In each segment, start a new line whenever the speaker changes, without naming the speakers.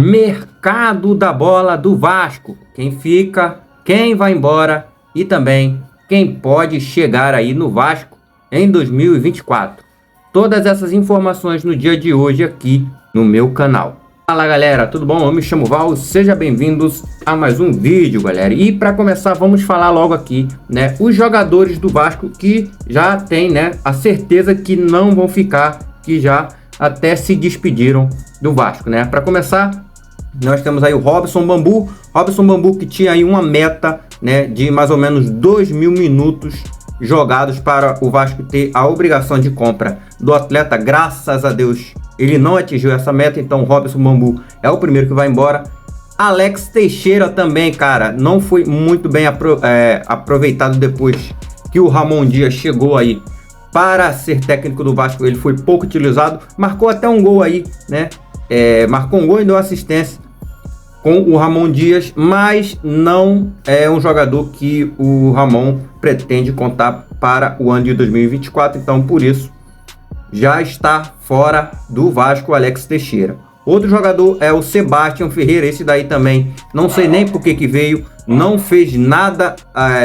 Mercado da bola do Vasco. Quem fica, quem vai embora e também quem pode chegar aí no Vasco em 2024. Todas essas informações no dia de hoje aqui no meu canal. Fala galera, tudo bom? Eu me chamo Val, sejam bem-vindos a mais um vídeo, galera. E para começar, vamos falar logo aqui, né, os jogadores do Vasco que já tem, né, a certeza que não vão ficar, que já até se despediram do Vasco, né? Para começar, nós temos aí o Robson Bambu. Robson Bambu que tinha aí uma meta, né, de mais ou menos 2.000 minutos jogados para o Vasco ter a obrigação de compra do atleta. Graças a Deus ele não atingiu essa meta, então o Robson Bambu é o primeiro que vai embora. Alex Teixeira também, cara, não foi muito bem aproveitado depois que o Ramon Dias chegou aí para ser técnico do Vasco. Ele foi pouco utilizado, marcou até um gol aí, né? Marcou um gol e deu assistência com o Ramon Dias, mas não é um jogador que o Ramon pretende contar para o ano de 2024, então por isso já está fora do Vasco Alex Teixeira. Outro jogador é o Sebastião Ferreira. Esse daí também não sei nem por que veio, não fez nada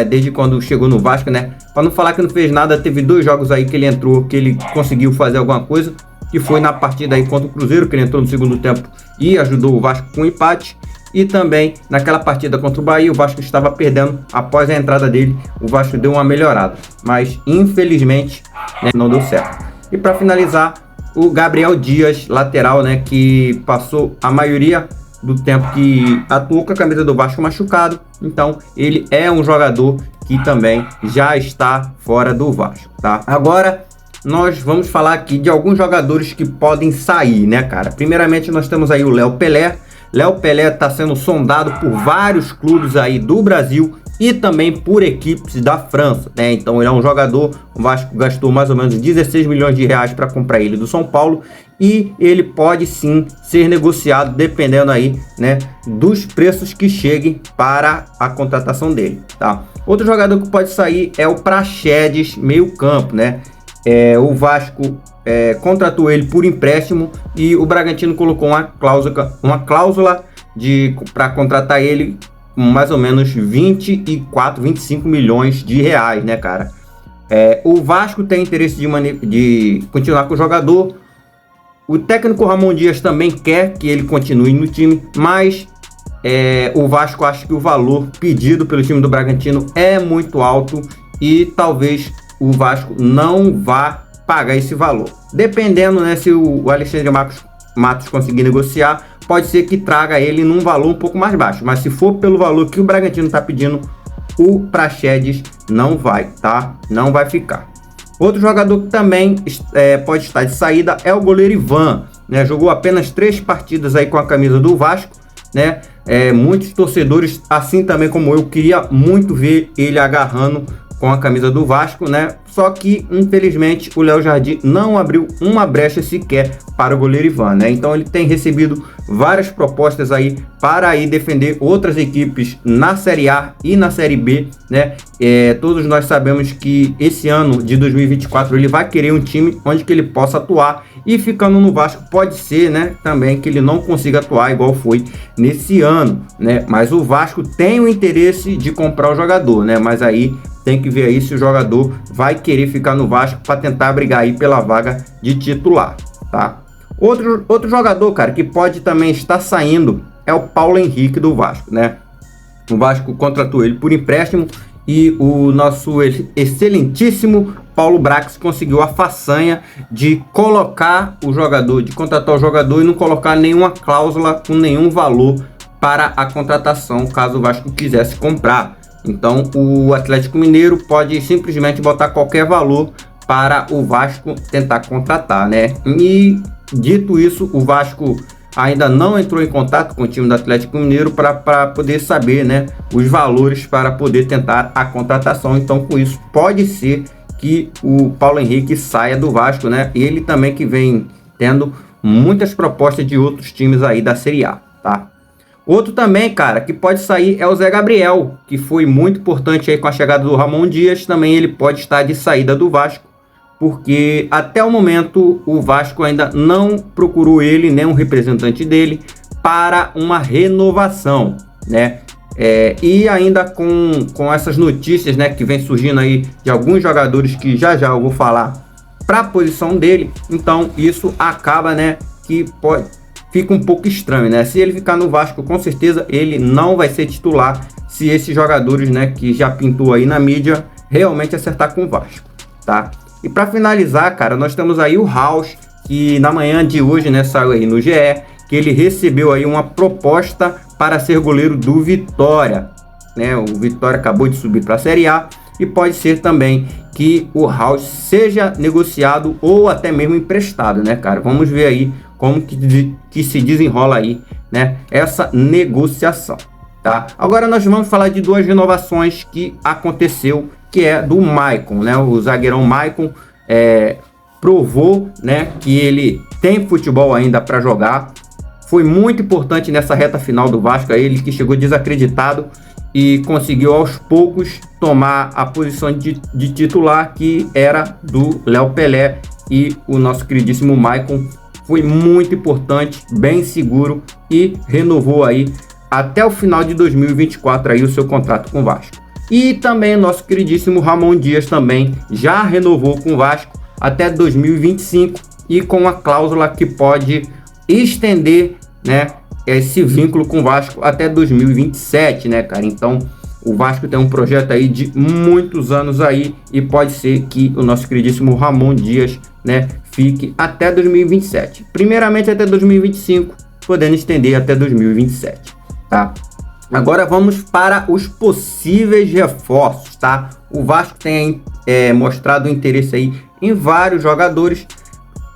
desde quando chegou no Vasco, né? Para não falar que não fez nada, teve 2 jogos aí que ele entrou, que ele conseguiu fazer alguma coisa, que foi na partida aí contra o Cruzeiro, que ele entrou no segundo tempo e ajudou o Vasco com um empate. E também naquela partida contra o Bahia, o Vasco estava perdendo. Após a entrada dele, o Vasco deu uma melhorada, mas infelizmente, né, não deu certo. E para finalizar, o Gabriel Dias, lateral, né, que passou a maioria do tempo que atuou com a camisa do Vasco machucado. Então ele é um jogador que também já está fora do Vasco, tá? Agora nós vamos falar aqui de alguns jogadores que podem sair, né, cara? Primeiramente nós temos aí o Léo Pelé. Léo Pelé está sendo sondado por vários clubes aí do Brasil e também por equipes da França, né? Então ele é um jogador, o Vasco gastou mais ou menos 16 milhões de reais para comprar ele do São Paulo e ele pode sim ser negociado dependendo aí, né, dos preços que cheguem para a contratação dele, tá? Outro jogador que pode sair é o Praxedes, meio campo, né? O Vasco contratou ele por empréstimo e o Bragantino colocou uma cláusula para contratar ele com mais ou menos 25 milhões de reais, né, cara? O Vasco tem interesse de continuar com o jogador. O técnico Ramon Dias também quer que ele continue no time, mas o Vasco acha que o valor pedido pelo time do Bragantino é muito alto e talvez o Vasco não vá pagar esse valor. Dependendo, né, se o Alexandre Matos conseguir negociar, pode ser que traga ele num valor um pouco mais baixo. Mas se for pelo valor que o Bragantino está pedindo, o Praxedes não vai, tá? Não vai ficar. Outro jogador que também pode estar de saída é o goleiro Ivan, né? Jogou apenas 3 partidas aí com a camisa do Vasco, né? Muitos torcedores, assim também como eu, queria muito ver ele agarrando com a camisa do Vasco, né? Só que, infelizmente, o Léo Jardim não abriu uma brecha sequer para o goleiro Ivan, né? Então ele tem recebido várias propostas aí para ir defender outras equipes na Série A e na Série B, né? Todos nós sabemos que esse ano de 2024 ele vai querer um time onde que ele possa atuar, e ficando no Vasco pode ser, né, também que ele não consiga atuar igual foi nesse ano, né? Mas o Vasco tem o interesse de comprar o jogador, né? Mas aí tem que ver aí se o jogador vai querer ficar no Vasco para tentar brigar aí pela vaga de titular, tá? Outro jogador, cara, que pode também estar saindo é o Paulo Henrique do Vasco, né? O Vasco contratou ele por empréstimo e o nosso excelentíssimo Paulo Brax conseguiu a façanha de colocar o jogador, de contratar o jogador e não colocar nenhuma cláusula com nenhum valor para a contratação, caso o Vasco quisesse comprar. Então o Atlético Mineiro pode simplesmente botar qualquer valor para o Vasco tentar contratar, né? E dito isso, o Vasco ainda não entrou em contato com o time do Atlético Mineiro para poder saber, né, os valores para poder tentar a contratação. Então com isso pode ser que o Paulo Henrique saia do Vasco, né? Ele também que vem tendo muitas propostas de outros times aí da Série A, tá? Outro também, cara, que pode sair é o Zé Gabriel, que foi muito importante aí com a chegada do Ramon Dias. Também ele pode estar de saída do Vasco, porque até o momento o Vasco ainda não procurou ele, nem um representante dele, para uma renovação, né? E ainda com essas notícias, né, que vem surgindo aí de alguns jogadores que já eu vou falar para a posição dele, então isso acaba, né, que fica um pouco estranho, né? Se ele ficar no Vasco, com certeza ele não vai ser titular se esses jogadores, né, que já pintou aí na mídia realmente acertar com o Vasco, tá? E para finalizar, cara, nós temos aí o House, que na manhã de hoje, né, saiu aí no GE, que ele recebeu aí uma proposta para ser goleiro do Vitória, né? O Vitória acabou de subir para a Série A e pode ser também que o House seja negociado ou até mesmo emprestado, né, cara? Vamos ver aí como que se desenrola aí, né, essa negociação, tá? Agora nós vamos falar de duas renovações que aconteceu, que é do Maicon, né? O zagueirão Maicon provou, né, que ele tem futebol ainda para jogar. Foi muito importante nessa reta final do Vasco, ele que chegou desacreditado e conseguiu aos poucos tomar a posição de titular, que era do Léo Pelé, e o nosso queridíssimo Maicon foi muito importante, bem seguro, e renovou aí até o final de 2024 aí o seu contrato com o Vasco. E também o nosso queridíssimo Ramon Dias também já renovou com o Vasco até 2025 e com a cláusula que pode estender, né, esse vínculo com o Vasco até 2027, né, cara? Então o Vasco tem um projeto aí de muitos anos aí e pode ser que o nosso queridíssimo Ramon Dias, né, fique até 2027. Primeiramente até 2025, podendo estender até 2027, tá? Agora vamos para os possíveis reforços, tá? O Vasco tem mostrado interesse aí em vários jogadores.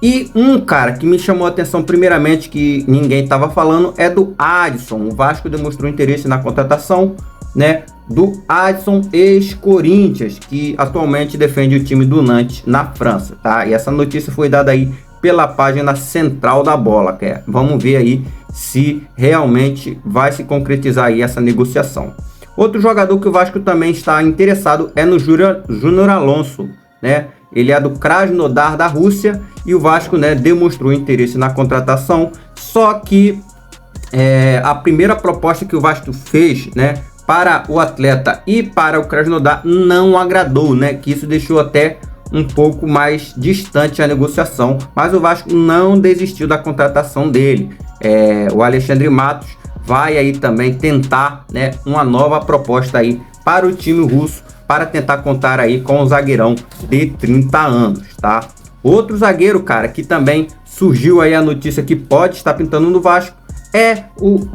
E um cara que me chamou a atenção primeiramente, que ninguém estava falando, é do Adson. O Vasco demonstrou interesse na contratação, né, do Adson, ex-Corinthians, que atualmente defende o time do Nantes na França, tá? E essa notícia foi dada aí pela página Central da Bola, vamos ver aí se realmente vai se concretizar aí essa negociação. Outro jogador que o Vasco também está interessado é no Júnior Alonso, né? Ele é do Krasnodar da Rússia e o Vasco, né, demonstrou interesse na contratação, só que a primeira proposta que o Vasco fez, né, para o atleta e para o Krasnodar não agradou, né, que isso deixou até um pouco mais distante a negociação, mas o Vasco não desistiu da contratação dele. O Alexandre Matos vai aí também tentar, né, uma nova proposta aí para o time russo, para tentar contar aí com o zagueirão de 30 anos, tá? Outro zagueiro, cara, que também surgiu aí a notícia que pode estar pintando no Vasco, é o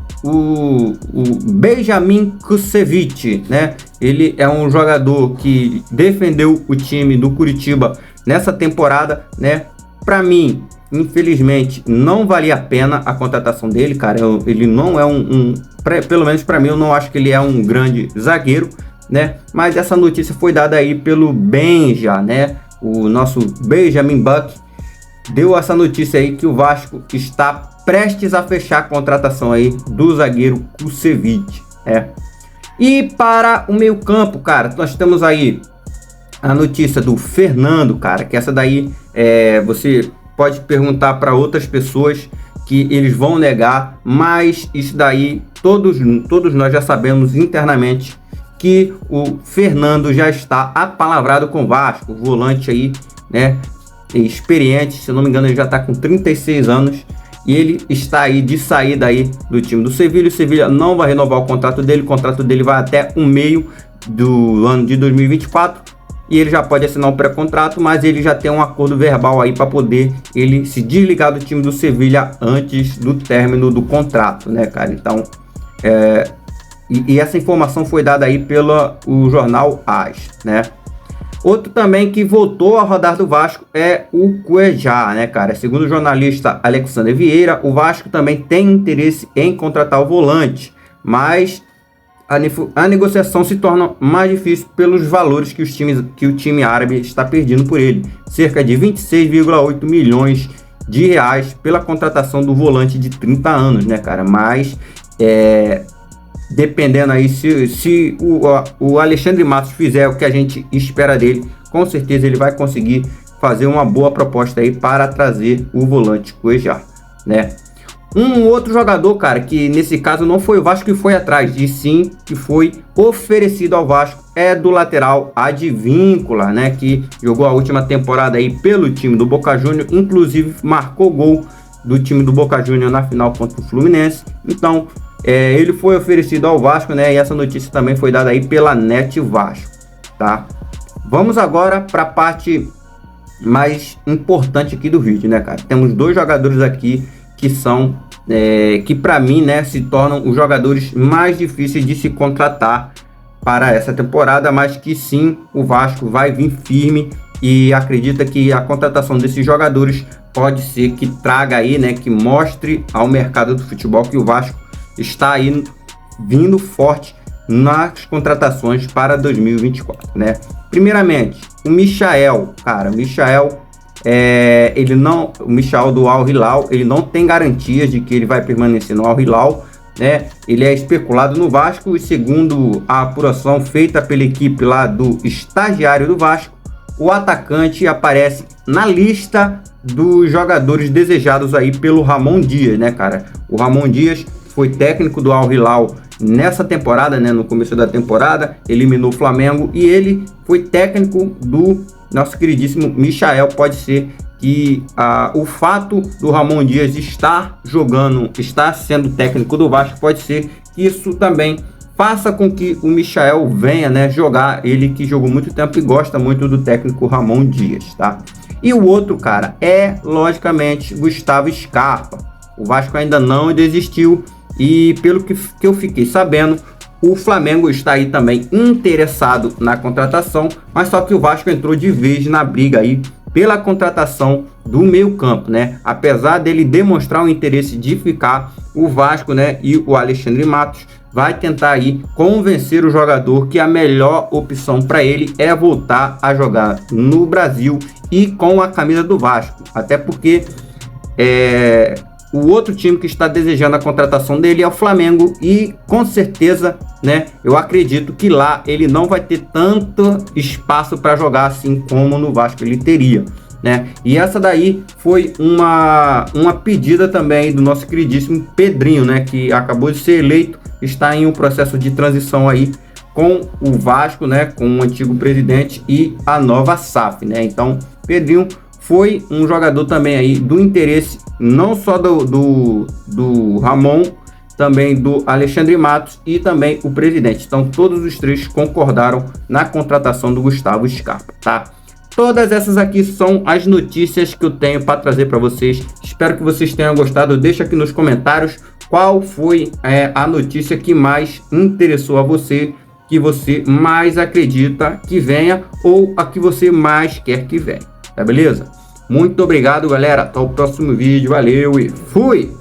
Benjamin Kusevich, né? Ele é um jogador que defendeu o time do Curitiba nessa temporada, né? Para mim, infelizmente, não valia a pena a contratação dele, cara. Ele não é pelo menos para mim, eu não acho que ele é um grande zagueiro, né? Mas essa notícia foi dada aí pelo Benja, né? O nosso Benjamin Buck deu essa notícia aí que o Vasco está prestes a fechar a contratação aí do zagueiro Kusevich, E para o meio campo, cara, nós temos aí a notícia do Fernando, cara, que essa daí você pode perguntar para outras pessoas que eles vão negar, mas isso daí todos nós já sabemos internamente que o Fernando já está apalavrado com o Vasco, volante aí, né, experiente, se não me engano ele já está com 36 anos, e ele está aí de saída aí do time do Sevilha. O Sevilha não vai renovar o contrato dele vai até o meio do ano de 2024, e ele já pode assinar um pré-contrato, mas ele já tem um acordo verbal aí para poder ele se desligar do time do Sevilha antes do término do contrato, né, cara? Então, e essa informação foi dada aí pelo jornal AS, né? Outro também que voltou a rodar do Vasco é o Cuejá, né, cara? Segundo o jornalista Alexander Vieira, o Vasco também tem interesse em contratar o volante, mas a negociação se torna mais difícil pelos valores que o time árabe está perdendo por ele. Cerca de 26,8 milhões de reais pela contratação do volante de 30 anos, né, cara? Mas dependendo aí, se o Alexandre Matos fizer o que a gente espera dele, com certeza ele vai conseguir fazer uma boa proposta aí para trazer o volante Cuejá, né? Um outro jogador, cara, que nesse caso não foi o Vasco que foi atrás, e sim que foi oferecido ao Vasco, é do lateral Advíncula, né, que jogou a última temporada aí pelo time do Boca Juniors, inclusive marcou gol do time do Boca Juniors na final contra o Fluminense. Então, ele foi oferecido ao Vasco, né, e essa notícia também foi dada aí pela Net Vasco, tá? Vamos agora para a parte mais importante aqui do vídeo, né, cara? Temos dois jogadores aqui que são, que para mim, né, se tornam os jogadores mais difíceis de se contratar para essa temporada, mas que sim, o Vasco vai vir firme e acredita que a contratação desses jogadores pode ser que traga aí, né, que mostre ao mercado do futebol que o Vasco está aí vindo forte nas contratações para 2024, né? Primeiramente, o Michael, cara, o Michael do Al Hilal, ele não tem garantias de que ele vai permanecer no Al Hilal, né? Ele é especulado no Vasco e segundo a apuração feita pela equipe lá do estagiário do Vasco, o atacante aparece na lista dos jogadores desejados aí pelo Ramon Dias, né, cara? O Ramon Dias foi técnico do Al Hilal nessa temporada, né, no começo da temporada, eliminou o Flamengo e ele foi técnico do nosso queridíssimo Michael. Pode ser que o fato do Ramon Dias estar sendo técnico do Vasco, pode ser que isso também faça com que o Michael venha, né, jogar, ele que jogou muito tempo e gosta muito do técnico Ramon Dias, tá? E o outro, cara, é logicamente Gustavo Scarpa. O Vasco ainda não desistiu e pelo que eu fiquei sabendo, o Flamengo está aí também interessado na contratação, mas só que o Vasco entrou de vez na briga aí pela contratação do meio-campo, né? Apesar dele demonstrar o interesse de ficar, o Vasco, né, e o Alexandre Matos vai tentar aí convencer o jogador que a melhor opção para ele é voltar a jogar no Brasil e com a camisa do Vasco, até porque o outro time que está desejando a contratação dele é o Flamengo e com certeza, né, eu acredito que lá ele não vai ter tanto espaço para jogar assim como no Vasco ele teria, né? E essa daí foi uma pedida também do nosso queridíssimo Pedrinho, né, que acabou de ser eleito, está em um processo de transição aí com o Vasco, né, com o antigo presidente e a nova SAF, né? Então, Pedrinho foi um jogador também aí do interesse não só do Ramon, também do Alexandre Matos e também o presidente. Então todos os três concordaram na contratação do Gustavo Scarpa, tá? Todas essas aqui são as notícias que eu tenho para trazer para vocês. Espero que vocês tenham gostado. Deixa aqui nos comentários qual foi a notícia que mais interessou a você, que você mais acredita que venha ou a que você mais quer que venha. Tá beleza? Muito obrigado, galera. Até o próximo vídeo. Valeu e fui!